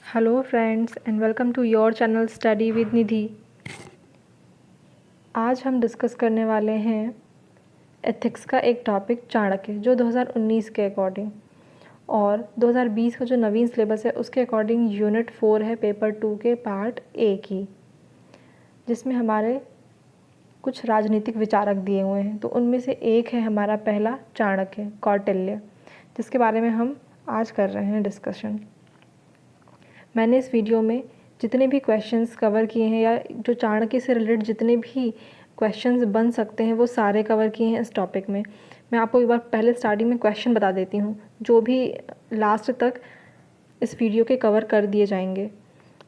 Hello friends and welcome to your channel study with Nidhi. आज हम discuss करने वाले हैं एथिक्स का एक टॉपिक चाणक्य, जो 2019 के अकॉर्डिंग और 2020 का जो नवीन सिलेबस है उसके अकॉर्डिंग यूनिट 4 है पेपर 2 के पार्ट ए की, जिसमें हमारे कुछ राजनीतिक विचारक दिए हुए हैं। तो उनमें से एक है हमारा पहला चाणक्य, कौटिल्य, जिसके बारे में हम आज कर रहे हैं डिस्कशन। मैंने इस वीडियो में जितने भी क्वेश्चंस कवर किए हैं या जो चाणक्य से रिलेटेड जितने भी क्वेश्चंस बन सकते हैं वो सारे कवर किए हैं इस टॉपिक में। मैं आपको एक बार पहले स्टार्टिंग में क्वेश्चन बता देती हूँ, जो भी लास्ट तक इस वीडियो के कवर कर दिए जाएंगे।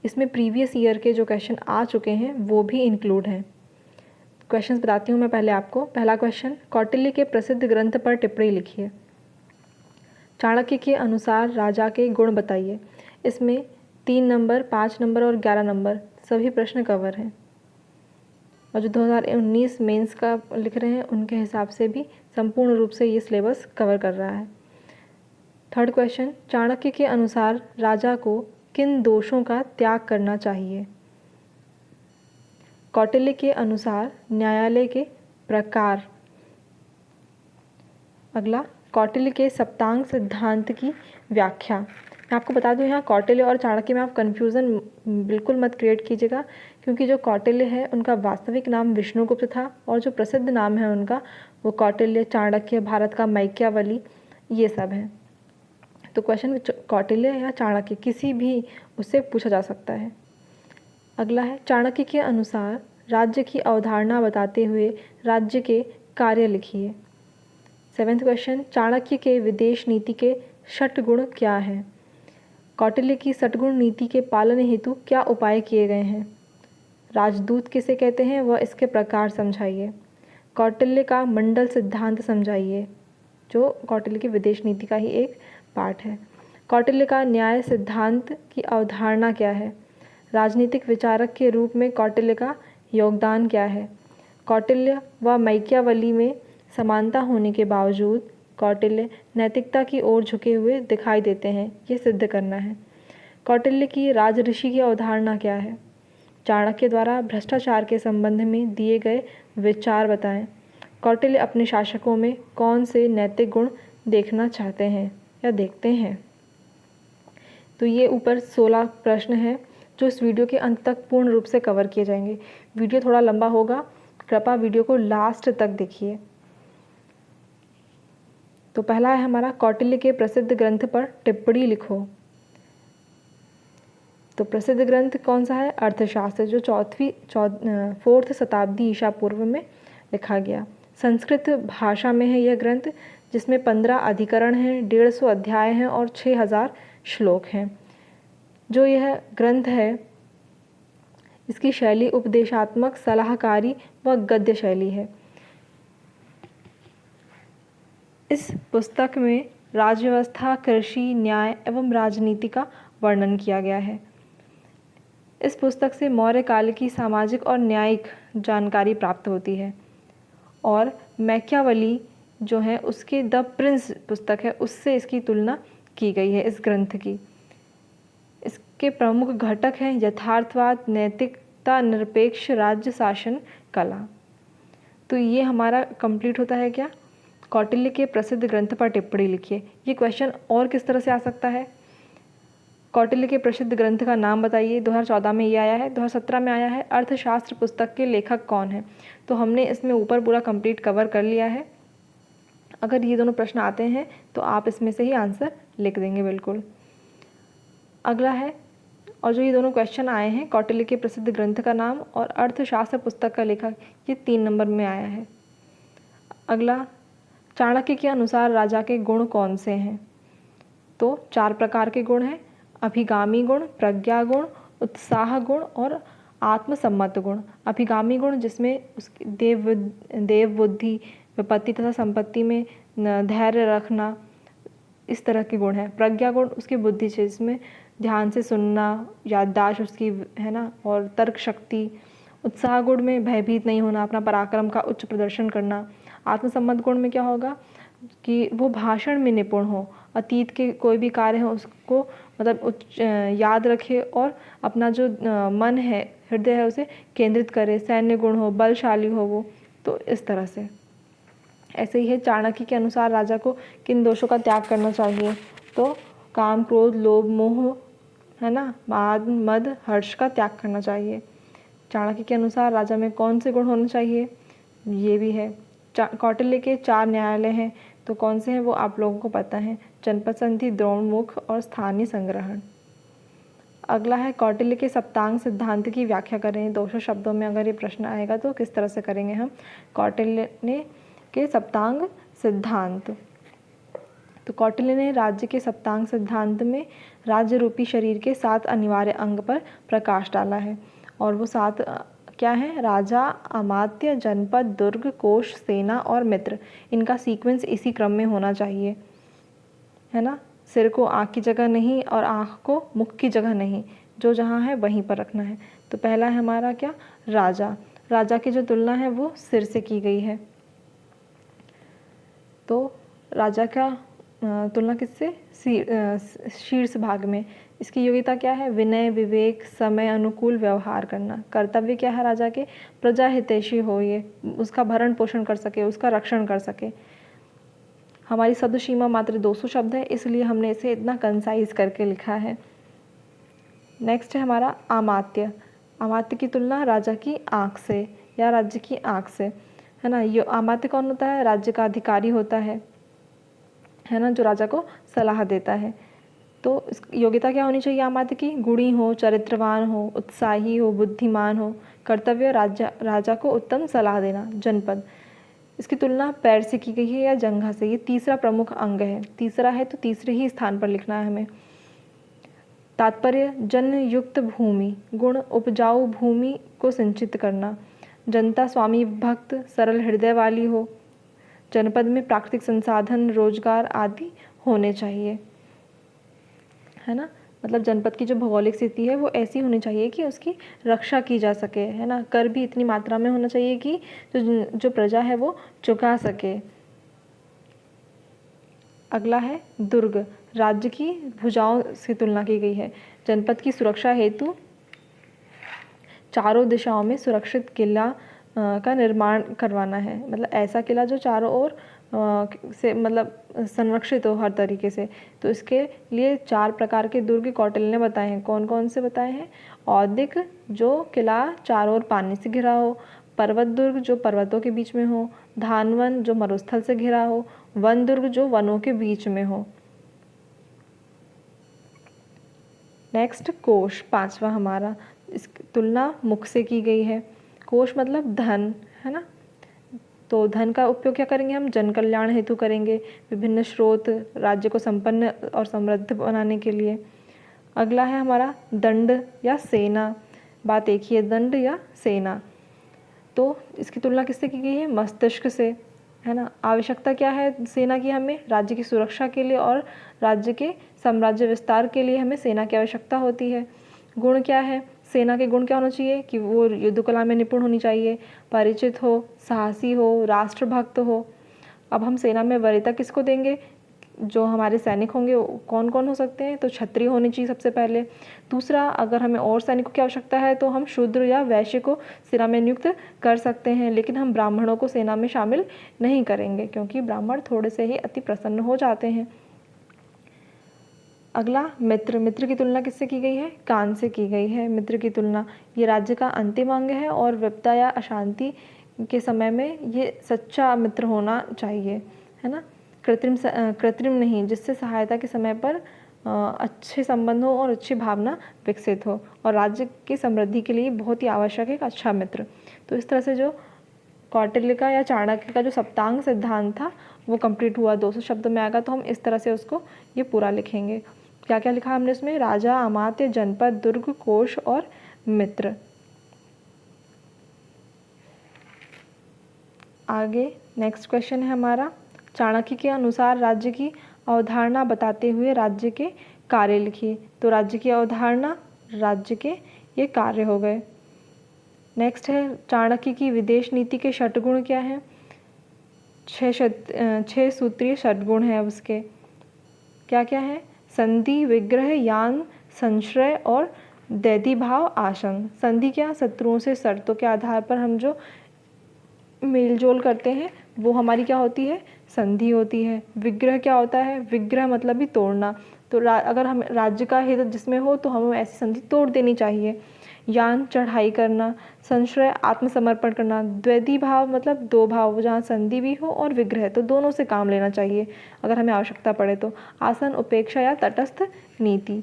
इसमें प्रीवियस ईयर के जो क्वेश्चन आ चुके हैं वो भी इंक्लूड हैं। क्वेश्चंस बताती हूँ मैं पहले आपको। पहला क्वेश्चन, कौटिल्य के प्रसिद्ध ग्रंथ पर टिप्पणी लिखिए। चाणक्य के अनुसार राजा के गुण बताइए। इसमें 3 नंबर, 5 नंबर और 11 नंबर सभी प्रश्न कवर हैं, और जो 2019 मेंस का लिख रहे हैं उनके हिसाब से भी संपूर्ण रूप से ये सिलेबस कवर कर रहा है। थर्ड क्वेश्चन, चाणक्य के अनुसार राजा को किन दोषों का त्याग करना चाहिए। कौटिल्य के अनुसार न्यायालय के प्रकार। अगला, कौटिल्य के सप्तांग सिद्धांत की व्याख्या। मैं आपको बता दूं, यहाँ कौटिल्य और चाणक्य में आप कन्फ्यूज़न बिल्कुल मत क्रिएट कीजिएगा, क्योंकि जो कौटिल्य है उनका वास्तविक नाम विष्णुगुप्त था और जो प्रसिद्ध नाम है उनका वो कौटिल्य, चाणक्य, भारत का माइक्यावली, ये सब है। तो क्वेश्चन कौटिल्य या चाणक्य किसी भी उससे पूछा जा सकता है। अगला है, चाणक्य के अनुसार राज्य की अवधारणा बताते हुए राज्य के कार्य लिखिए। 7th क्वेश्चन, चाणक्य के विदेश नीति के षट गुण क्या हैं। कौटिल्य की षटगुण नीति के पालन हेतु क्या उपाय किए गए हैं। राजदूत किसे कहते हैं वह इसके प्रकार समझाइए। कौटिल्य का मंडल सिद्धांत समझाइए, जो कौटिल्य की विदेश नीति का ही एक पार्ट है। कौटिल्य का न्याय सिद्धांत की अवधारणा क्या है। राजनीतिक विचारक के रूप में कौटिल्य का योगदान क्या है। कौटिल्य व माइक्यावली में समानता होने के बावजूद कौटिल्य नैतिकता की ओर झुके हुए दिखाई देते हैं, ये सिद्ध करना है। कौटिल्य की राजऋषि की अवधारणा क्या है। चाणक्य द्वारा भ्रष्टाचार के संबंध में दिए गए विचार बताएं। कौटिल्य अपने शासकों में कौन से नैतिक गुण देखना चाहते हैं या देखते हैं। तो ये ऊपर 16 प्रश्न हैं जो इस वीडियो के अंत तक पूर्ण रूप से कवर किए जाएंगे। वीडियो थोड़ा लंबा होगा, कृपया वीडियो को लास्ट तक देखिए। तो पहला है हमारा, कौटिल्य के प्रसिद्ध ग्रंथ पर टिप्पणी लिखो। तो प्रसिद्ध ग्रंथ कौन सा है, अर्थशास्त्र, जो 4th शताब्दी ईसा पूर्व में लिखा गया। संस्कृत भाषा में है यह ग्रंथ, जिसमें 15 अधिकरण हैं, 150 अध्याय हैं और 6000 श्लोक हैं। जो यह ग्रंथ है इसकी शैली उपदेशात्मक, सलाहकारी व गद्य शैली है। इस पुस्तक में राज्य व्यवस्था, कृषि, न्याय एवं राजनीति का वर्णन किया गया है। इस पुस्तक से मौर्य काल की सामाजिक और न्यायिक जानकारी प्राप्त होती है। और मैकियावली जो है उसके द प्रिंस पुस्तक है, उससे इसकी तुलना की गई है इस ग्रंथ की। इसके प्रमुख घटक हैं यथार्थवाद, नैतिकता, निरपेक्ष राज्य शासन, कला। तो ये हमारा कंप्लीट होता है क्या, कौटिल्य के प्रसिद्ध ग्रंथ पर टिप्पणी लिखिए। ये क्वेश्चन और किस तरह से आ सकता है, कौटिल्य के प्रसिद्ध ग्रंथ का नाम बताइए। 2014 में ये आया है, 2017 में आया है। अर्थशास्त्र पुस्तक के लेखक कौन है। तो हमने इसमें ऊपर पूरा कंप्लीट कवर कर लिया है। अगर ये दोनों प्रश्न आते हैं तो आप इसमें से ही आंसर लिख देंगे बिल्कुल। अगला है, और जो ये दोनों क्वेश्चन आए हैं, कौटिल्य के प्रसिद्ध ग्रंथ का नाम और अर्थशास्त्र पुस्तक का लेखक, ये 3 नंबर में आया है। अगला, चाणक्य के अनुसार राजा के गुण कौन से हैं। तो 4 प्रकार के गुण हैं, अभिगामी गुण, प्रज्ञा गुण, उत्साह गुण और आत्मसम्मत गुण। अभिगामी गुण जिसमें उसकी देव बुद्धि, विपत्ति तथा संपत्ति में धैर्य रखना, इस तरह के गुण हैं। प्रज्ञा गुण उसकी बुद्धि से, जिसमें ध्यान से सुनना, याददाश्त उसकी है ना, और तर्क शक्ति। उत्साह गुण में भयभीत नहीं होना, अपना पराक्रम का उच्च प्रदर्शन करना। आत्मसम्मत गुण में क्या होगा कि वो भाषण में निपुण हो अतीत के कोई भी कार्य हो उसको मतलब याद रखे और अपना जो मन है, हृदय है, उसे केंद्रित करे, सैन्य गुण हो, बलशाली हो वो, तो इस तरह से। ऐसे ही है, चाणक्य के अनुसार राजा को किन दोषों का त्याग करना चाहिए? तो काम, क्रोध, लोभ, मोह, है ना, मान, मद, हर्ष का त्याग करना चाहिए। चाणक्य के अनुसार राजा में कौन से गुण होने चाहिए? ये भी है। कौटिल्य के 4 न्यायालय हैं, तो कौन से हैं वो आप लोगों को पता है, जनपद संधि, द्रोणमुख और स्थानीय संग्रहण। अगला है, कौटिल्य के सप्तांग सिद्धांत की व्याख्या करें। 200 शब्दों में अगर ये प्रश्न आएगा तो किस तरह से करेंगे हम? कौटिल्य ने के सप्तांग सिद्धांत। तो कौटिल्य ने राज्य के सप्तांग सिद्धांत में राज्य रूपी शरीर के 7 अनिवार्य अंग पर प्रकाश डाला है, और वो 7 क्या है? राजा, अमात्य, जनपद, दुर्ग, कोश, सेना और मित्र। इनका सीक्वेंस इसी क्रम में होना चाहिए, है ना। सिर को आँख की जगह नहीं और आँख को मुख की जगह नहीं, जो जहाँ है वहीं पर रखना है। तो पहला है हमारा क्या? राजा। राजा की जो तुलना है वो सिर से की गई है। तो राजा का तुलना किससे? शीर्ष भाग में। इसकी योग्यता क्या है? विनय, विवेक, समय अनुकूल व्यवहार करना। कर्तव्य क्या है राजा के? प्रजा हितैषी हो, ये उसका भरण पोषण कर सके, उसका रक्षण कर सके। हमारी शब्द सीमा मात्र 200 शब्द है, इसलिए हमने इसे इतना कंसाइज करके लिखा है। नेक्स्ट है हमारा अमात्य। अमात्य की तुलना राजा की आँख से या राज्य की आँख से, है ना। ये अमात्य कौन होता है? राज्य का अधिकारी होता है ना, जो राजा को सलाह देता है। तो इस योग्यता क्या होनी चाहिए अमात्य की? गुणी हो, चरित्रवान हो, उत्साही हो, बुद्धिमान हो। कर्तव्य राजा को उत्तम सलाह देना। जनपद, इसकी तुलना पैर से की गई है या जंघा से। ये तीसरा प्रमुख अंग है, तीसरा है तो तीसरे ही स्थान पर लिखना है हमें। तात्पर्य, जन युक्त भूमि। गुण, उपजाऊ भूमि को सिंचित करना। जनता स्वामी भक्त, सरल हृदय वाली हो। जनपद में प्राकृतिक संसाधन, रोजगार आदि होने चाहिए, है ना। मतलब जनपद की जो भौगोलिक स्थिति है वो ऐसी होनी चाहिए कि उसकी रक्षा की जा सके, है ना। कर भी इतनी मात्रा में होना चाहिए कि जो प्रजा है वो चुका सके। अगला है दुर्ग। राज्य की भुजाओं से तुलना की गई है। जनपद की सुरक्षा हेतु चारों दिशाओं में सुरक्षित किला का निर्माण करवाना है। मतलब ऐसा किला जो चारों ओर से मतलब संरक्षित हो हर तरीके से। तो इसके लिए 4 प्रकार के दुर्ग कौटिल्य ने बताए हैं। कौन कौन से बताए हैं? औदिक, जो किला चारों ओर पानी से घिरा हो। पर्वत दुर्ग, जो पर्वतों के बीच में हो। धानवन, जो मरुस्थल से घिरा हो। वन दुर्ग, जो वनों के बीच में हो। नेक्स्ट कोश, 5वां हमारा। इसकी तुलना मुख से की गई है। कोश मतलब धन, है ना। तो धन का उपयोग क्या करेंगे हम? जन कल्याण हेतु करेंगे, विभिन्न स्रोत, राज्य को संपन्न और समृद्ध बनाने के लिए। अगला है हमारा दंड या सेना। बात एक ही है, दंड या सेना। तो इसकी तुलना किससे की गई है? मस्तिष्क से, है ना। आवश्यकता क्या है सेना की? हमें राज्य की सुरक्षा के लिए और राज्य के साम्राज्य विस्तार के लिए हमें सेना की आवश्यकता होती है। गुण क्या है? सेना के गुण क्या होना चाहिए? कि वो युद्ध कला में निपुण होनी चाहिए, परिचित हो, साहसी हो, राष्ट्रभक्त हो। अब हम सेना में वरीयता किसको देंगे? जो हमारे सैनिक होंगे कौन कौन हो सकते हैं? तो क्षत्रिय होने चाहिए सबसे पहले। दूसरा, अगर हमें और सैनिकों की आवश्यकता है तो हम शूद्र या वैश्य को सेना में नियुक्त कर सकते हैं, लेकिन हम ब्राह्मणों को सेना में शामिल नहीं करेंगे, क्योंकि ब्राह्मण थोड़े से ही अति प्रसन्न हो जाते हैं। अगला मित्र। मित्र की तुलना किससे की गई है? कान से की गई है मित्र की तुलना। ये राज्य का अंतिम अंग है और विपदा या अशांति के समय में ये सच्चा मित्र होना चाहिए, है ना। कृत्रिम नहीं, जिससे सहायता के समय पर अच्छे संबंध हो और अच्छी भावना विकसित हो, और राज्य की समृद्धि के लिए बहुत ही आवश्यक है एक अच्छा मित्र। तो इस तरह से जो कौटिल्य का या चाणक्य का जो सप्तांग सिद्धांत था वो कंप्लीट हुआ। 200 शब्द में आएगा तो हम इस तरह से उसको ये पूरा लिखेंगे। क्या क्या लिखा हमने इसमें? राजा, अमात्य, जनपद, दुर्ग, कोश और मित्र। आगे नेक्स्ट क्वेश्चन है हमारा, चाणक्य के अनुसार राज्य की अवधारणा बताते हुए राज्य के कार्य लिखिए। तो राज्य की अवधारणा, राज्य के ये कार्य हो गए। नेक्स्ट है, चाणक्य की विदेश नीति के षटगुण क्या हैं? 6 सूत्रीय षटगुण है उसके। क्या क्या है? संधि, विग्रह, यान, संश्रय और दैदीभाव आशंक। संधि क्या? शत्रुओं से शर्तों के आधार पर हम जो मेलजोल करते हैं वो हमारी क्या होती है? संधि होती है। विग्रह क्या होता है? विग्रह मतलब ही तोड़ना। तो अगर हम राज्य का हित जिसमें हो तो हमें ऐसी संधि तोड़ देनी चाहिए। यान, चढ़ाई करना। संश्रय, आत्मसमर्पण करना। द्वैधी भाव मतलब दो भाव, जहाँ संधि भी हो और विग्रह, तो दोनों से काम लेना चाहिए अगर हमें आवश्यकता पड़े तो। आसन, उपेक्षा या तटस्थ नीति।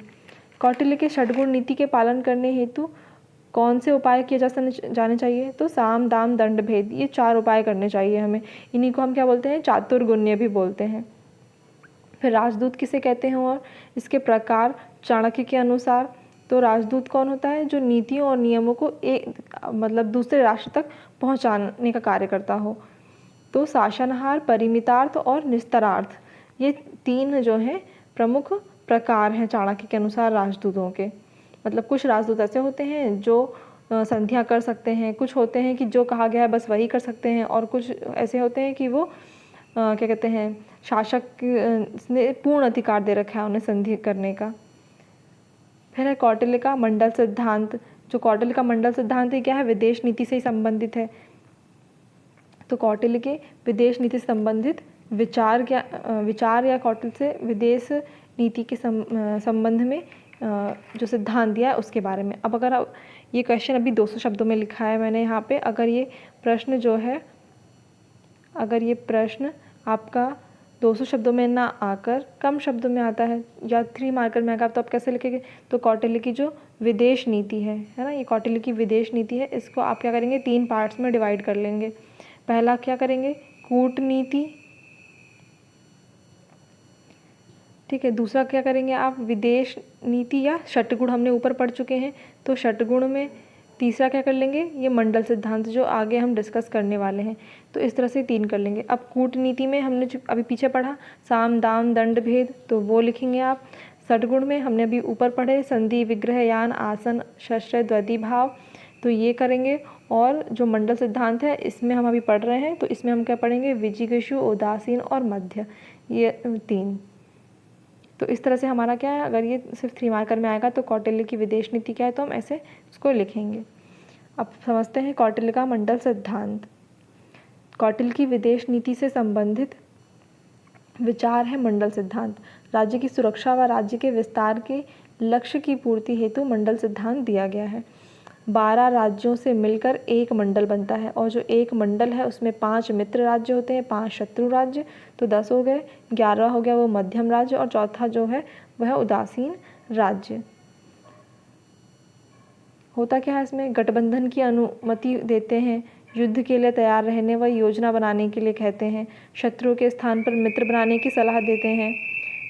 कौटिल्य के षड्गुण नीति के पालन करने हेतु कौन से उपाय किए जाने चाहिए? तो साम, दाम, दंड, भेद, ये 4 उपाय करने चाहिए हमें। इन्हीं को हम क्या बोलते हैं? चातुर्गुण्य भी बोलते हैं। फिर राजदूत किसे कहते हैं और इसके प्रकार चाणक्य के अनुसार? तो राजदूत कौन होता है? जो नीतियों और नियमों को मतलब दूसरे राष्ट्र तक पहुंचाने का कार्य करता हो। तो शासनहार, परिमितार्थ और निस्तरार्थ, ये 3 जो हैं प्रमुख प्रकार हैं चाणक्य के अनुसार राजदूतों के। मतलब कुछ राजदूत ऐसे होते हैं जो संधियाँ कर सकते हैं, कुछ होते हैं कि जो कहा गया है बस वही कर सकते हैं, और कुछ ऐसे होते हैं कि वो क्या कहते हैं, शासक ने पूर्ण अधिकार दे रखा है उन्हें संधि करने का। फिर है कौटिल्य का मंडल सिद्धांत। जो कौटिल्य का मंडल सिद्धांत है क्या है? विदेश नीति से ही संबंधित है। तो कौटिल्य के विदेश नीति से संबंधित विचार या कौटिल्य से विदेश नीति के संबंध में जो सिद्धांत दिया है उसके बारे में। अब अगर ये क्वेश्चन अभी 200 शब्दों में लिखा है मैंने यहाँ पे, अगर ये प्रश्न आपका 200 शब्दों में ना आकर कम शब्दों में आता है या 3 मार्कर में आकर, तो आप कैसे लिखेंगे? तो कौटिल्य की जो विदेश नीति है ना, ये कौटिल्य की विदेश नीति है, इसको आप क्या करेंगे? 3 पार्ट्स में डिवाइड कर लेंगे। पहला क्या करेंगे? कूटनीति, ठीक है। दूसरा क्या करेंगे आप? विदेश नीति या षटगुण, हमने ऊपर पढ़ चुके हैं तो षटगुण में। तीसरा क्या कर लेंगे? ये मंडल सिद्धांत जो आगे हम डिस्कस करने वाले हैं, तो इस तरह से 3 कर लेंगे। अब कूटनीति में हमने जो अभी पीछे पढ़ा साम, दाम, दंड, भेद, तो वो लिखेंगे आप। षटगुण में हमने अभी ऊपर पढ़े संधि, विग्रह, यान, आसन, शस्त्र, द्वैधी भाव, तो ये करेंगे। और जो मंडल सिद्धांत है इसमें हम अभी पढ़ रहे हैं, तो इसमें हम क्या पढ़ेंगे? विजिगीषु, उदासीन और मध्य, ये 3। तो इस तरह से हमारा क्या है, अगर ये सिर्फ 3 मार्कर में आएगा तो कौटिल्य की विदेश नीति क्या है, तो हम ऐसे उसको लिखेंगे। अब समझते हैं कौटिल्य का मंडल सिद्धांत। कौटिल्य की विदेश नीति से संबंधित विचार है मंडल सिद्धांत। राज्य की सुरक्षा व राज्य के विस्तार के लक्ष्य की पूर्ति हेतु मंडल सिद्धांत दिया गया है। 12 राज्यों से मिलकर एक मंडल बनता है, और जो एक मंडल है उसमें 5 मित्र राज्य होते हैं, 5 शत्रु राज्य, तो 10 हो गए। 11 हो गया वो मध्यम राज्य, और चौथा जो है वह उदासीन राज्य। होता क्या है इसमें? गठबंधन की अनुमति देते हैं, युद्ध के लिए तैयार रहने व योजना बनाने के लिए कहते हैं, शत्रुओं के स्थान पर मित्र बनाने की सलाह देते हैं,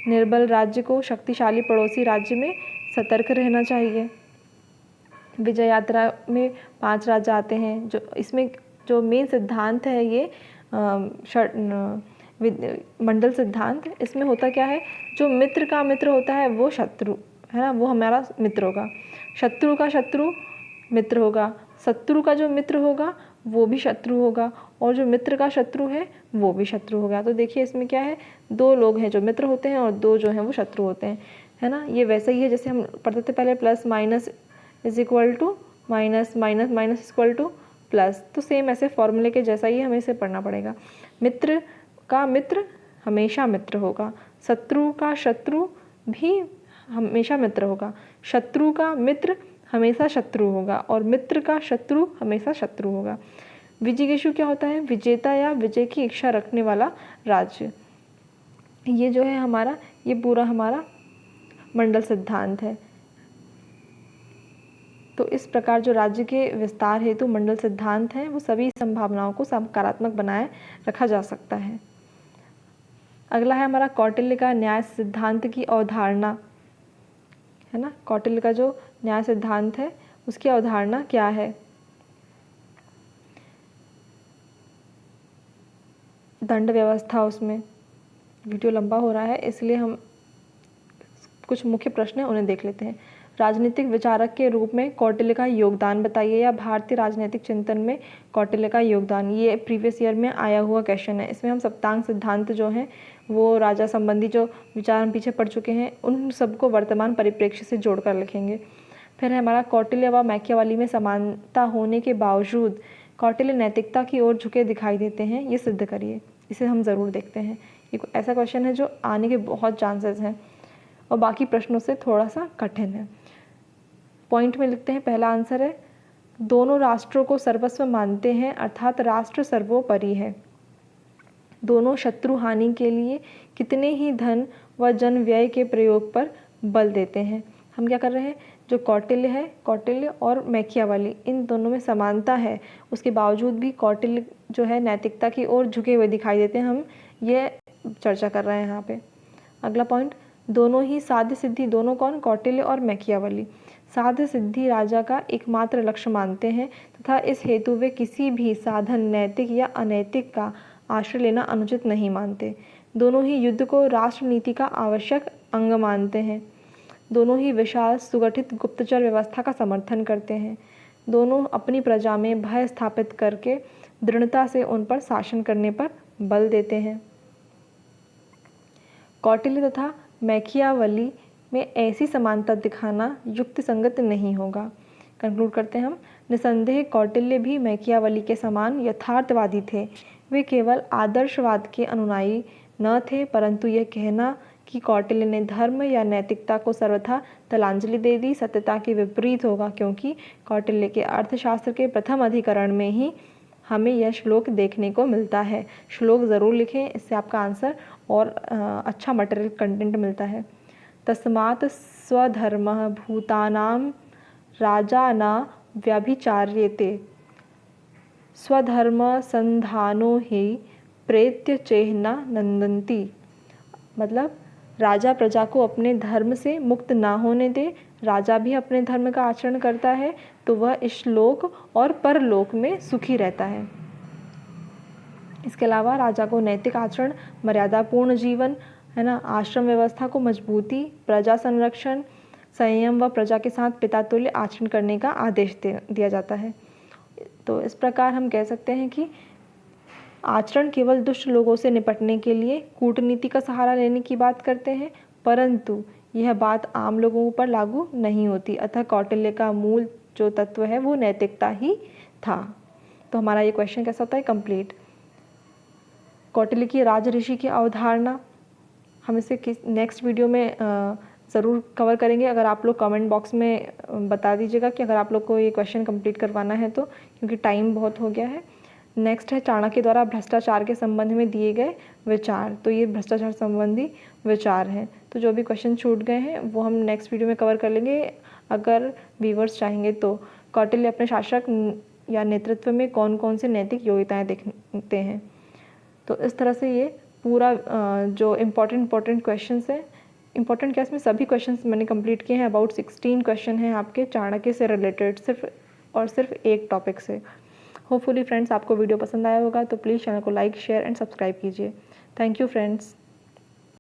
निर्बल राज्य को शक्तिशाली पड़ोसी राज्य में सतर्क रहना चाहिए। विजय यात्रा में 5 राज्य आते हैं। जो इसमें जो मेन सिद्धांत है ये मंडल सिद्धांत, इसमें होता क्या है? जो मित्र का मित्र होता है वो शत्रु है ना, वो हमारा मित्र होगा। शत्रु का शत्रु मित्र होगा, शत्रु का जो मित्र होगा वो भी शत्रु होगा, और जो मित्र का शत्रु है वो भी शत्रु होगा। तो देखिए इसमें क्या है, 2 लोग हैं जो मित्र होते हैं और 2 जो हैं वो शत्रु होते हैं, है ना। ये वैसे ही है जैसे हम पढ़ते थे पहले, plus minus is equal to minus, minus minus equal to plus, तो सेम ऐसे फॉर्मूले के जैसा ही हमें इसे पढ़ना पड़ेगा। मित्र का मित्र हमेशा मित्र होगा, शत्रु का शत्रु भी हमेशा मित्र होगा, शत्रु का मित्र हमेशा शत्रु होगा, और मित्र का शत्रु हमेशा शत्रु होगा। विजिगीषु क्या होता है? विजेता या विजय की इच्छा रखने वाला राज्य। ये जो है हमारा, ये पूरा हमारा मंडल सिद्धांत है। तो इस प्रकार जो राज्य के विस्तार हेतु मंडल सिद्धांत हैं वो सभी संभावनाओं को सकारात्मक बनाए रखा जा सकता है। अगला है हमारा कौटिल्य का न्याय सिद्धांत की अवधारणा, है ना। कौटिल्य का जो न्याय सिद्धांत है उसकी अवधारणा क्या है? दंड व्यवस्था, उसमें वीडियो लंबा हो रहा है इसलिए हम कुछ मुख्य प्रश्न हैं उन्हें देख लेते हैं। राजनीतिक विचारक के रूप में कौटिल्य का योगदान बताइए, या भारतीय राजनीतिक चिंतन में कौटिल्य का योगदान। ये प्रीवियस ईयर में आया हुआ क्वेश्चन है। इसमें हम सप्तांग सिद्धांत जो है वो राजा संबंधी जो विचार हम पीछे पढ़ चुके हैं उन सबको वर्तमान परिप्रेक्ष्य से जोड़कर लिखेंगे। फिर है हमारा कौटिल्य व मैकियावेली में समानता होने के बावजूद कौटिल्य नैतिकता की ओर झुके दिखाई देते हैं, ये सिद्ध करिए। इसे हम ज़रूर देखते हैं। ये ऐसा क्वेश्चन है जो आने के बहुत चांसेस हैं और बाकी प्रश्नों से थोड़ा सा कठिन है। पॉइंट में लिखते हैं, पहला आंसर है दोनों राष्ट्रों को सर्वस्व मानते हैं अर्थात राष्ट्र सर्वोपरि है। दोनों शत्रु हानि के लिए कितने ही धन व जन व्यय के प्रयोग पर बल देते हैं। हम क्या कर रहे हैं, जो कौटिल्य है, कौटिल्य और मैकियावेली इन दोनों में समानता है, उसके बावजूद भी कौटिल्य जो है नैतिकता की ओर झुके हुए दिखाई देते हैं। हम ये चर्चा कर रहे हैं यहाँ पे। अगला पॉइंट, दोनों ही साध्य सिद्धि, दोनों कौन, कौटिल्य और मैकियावेली साध्य सिद्धि राजा का एकमात्र लक्ष्य मानते हैं तथा इस हेतु वे किसी भी साधन नैतिक या अनैतिक का आश्रय लेना अनुचित नहीं मानते। दोनों ही युद्ध को राष्ट्र नीति का आवश्यक अंग मानते हैं। दोनों ही विशाल सुगठित गुप्तचर व्यवस्था का समर्थन करते हैं। दोनों अपनी प्रजा में भय स्थापित करके दृढ़ता से उन पर शासन करने पर बल देते हैं। कौटिल्य तथा मैकियावेली में ऐसी समानता दिखाना युक्ति संगत नहीं होगा। कंक्लूड करते हैं हम, निसंदेह कौटिल्य भी मैकियावेली के समान यथार्थवादी थे। वे केवल आदर्शवाद के अनुयायी न थे, परंतु यह कहना कि कौटिल्य ने धर्म या नैतिकता को सर्वथा तलांजलि दे दी सत्यता के विपरीत होगा, क्योंकि कौटिल्य के अर्थशास्त्र के प्रथम अधिकरण में ही हमें यह श्लोक देखने को मिलता है। श्लोक ज़रूर लिखें, इससे आपका आंसर और अच्छा मटेरियल कंटेंट मिलता है। तस्मात् स्वधर्मः भूतानां राजा न व्यभिचार्यते स्वधर्म संधानो ही प्रेत्य चेहना नंदन्ति। मतलब राजा प्रजा को अपने धर्म से मुक्त ना होने दे, राजा भी अपने धर्म का आचरण करता है तो वह इस लोक और परलोक में सुखी रहता है। इसके अलावा राजा को नैतिक आचरण, मर्यादापूर्ण जीवन है ना, आश्रम व्यवस्था को मजबूती, प्रजा संरक्षण, संयम व प्रजा के साथ पितातुल्य आचरण करने का आदेश दिया जाता है। तो इस प्रकार हम कह सकते हैं कि आचरण केवल दुष्ट लोगों से निपटने के लिए कूटनीति का सहारा लेने की बात करते हैं, परंतु यह बात आम लोगों पर लागू नहीं होती। अतः कौटिल्य का मूल जो तत्व है वो नैतिकता ही था। तो हमारा ये क्वेश्चन कैसा होता है, कंप्लीट। कौटिल्य की राज ऋषि की अवधारणा हम इसे नेक्स्ट वीडियो में ज़रूर कवर करेंगे। अगर आप लोग कमेंट बॉक्स में बता दीजिएगा कि अगर आप लोग को ये क्वेश्चन कंप्लीट करवाना है तो, क्योंकि टाइम बहुत हो गया है। नेक्स्ट है चाणक्य द्वारा भ्रष्टाचार के संबंध में दिए गए विचार। तो ये भ्रष्टाचार संबंधी विचार हैं। तो जो भी क्वेश्चन छूट गए हैं वो हम नेक्स्ट वीडियो में कवर कर लेंगे अगर व्यूवर्स चाहेंगे तो। कौटिल्य अपने शासक या नेतृत्व में कौन कौन से नैतिक योग्यताएँ देखते हैं। तो इस तरह से ये पूरा जो इम्पोर्टेंट क्वेश्चंस हैं, इम्पोर्टेंट क्या इसमें सभी क्वेश्चंस मैंने कंप्लीट किए हैं। अबाउट 16 क्वेश्चन हैं आपके चाणक्य से रिलेटेड, सिर्फ एक टॉपिक से। होपफुली फ्रेंड्स आपको वीडियो पसंद आया होगा, तो प्लीज़ चैनल को लाइक, शेयर एंड सब्सक्राइब कीजिए। Thank you friends.